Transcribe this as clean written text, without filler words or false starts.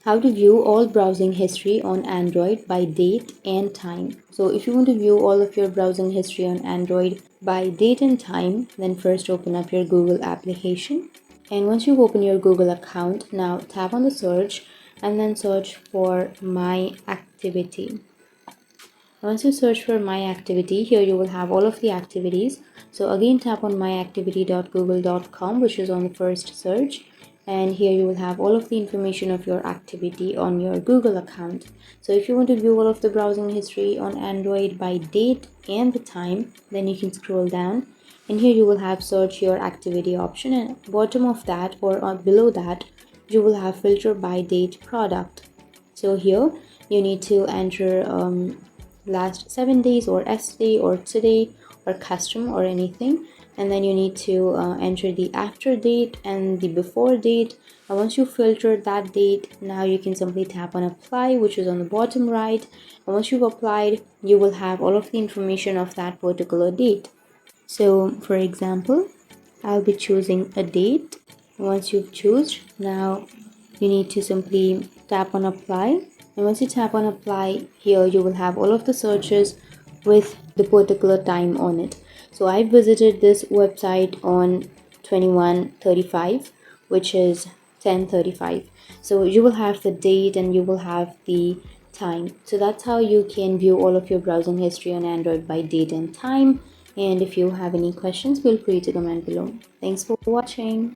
how to view all browsing history on Android by date and time. So if you want to view all of your browsing history on Android by date and time, then first open up your Google application. And once you've opened your Google account, now tap on the search and then search for My Activity. Once you search for My Activity, here you will have all of the activities. So again, tap on myactivity.google.com, which is on the first search. And here you will have all of the information of your activity on your Google account. So if you want to view all of the browsing history on Android by date and the time, then you can scroll down. And here you will have search your activity option, and bottom of that or below that, you will have filter by date product. So here you need to enter last 7 days or yesterday or today or custom or anything, and then you need to enter the after date and the before date. And once you filter that date, now you can simply tap on apply, which is on the bottom right. And once you've applied, you will have all of the information of that particular date. So for example, I'll be choosing a date. Once you've chosen, now you need to simply tap on apply. And once you tap on apply, here you will have all of the searches with the particular time on it. So I visited this website on 21:35, which is 10:35. So you will have the date and you will have the time. So that's how you can view all of your browsing history on Android by date and time. And if you have any questions, feel free to comment below. Thanks for watching.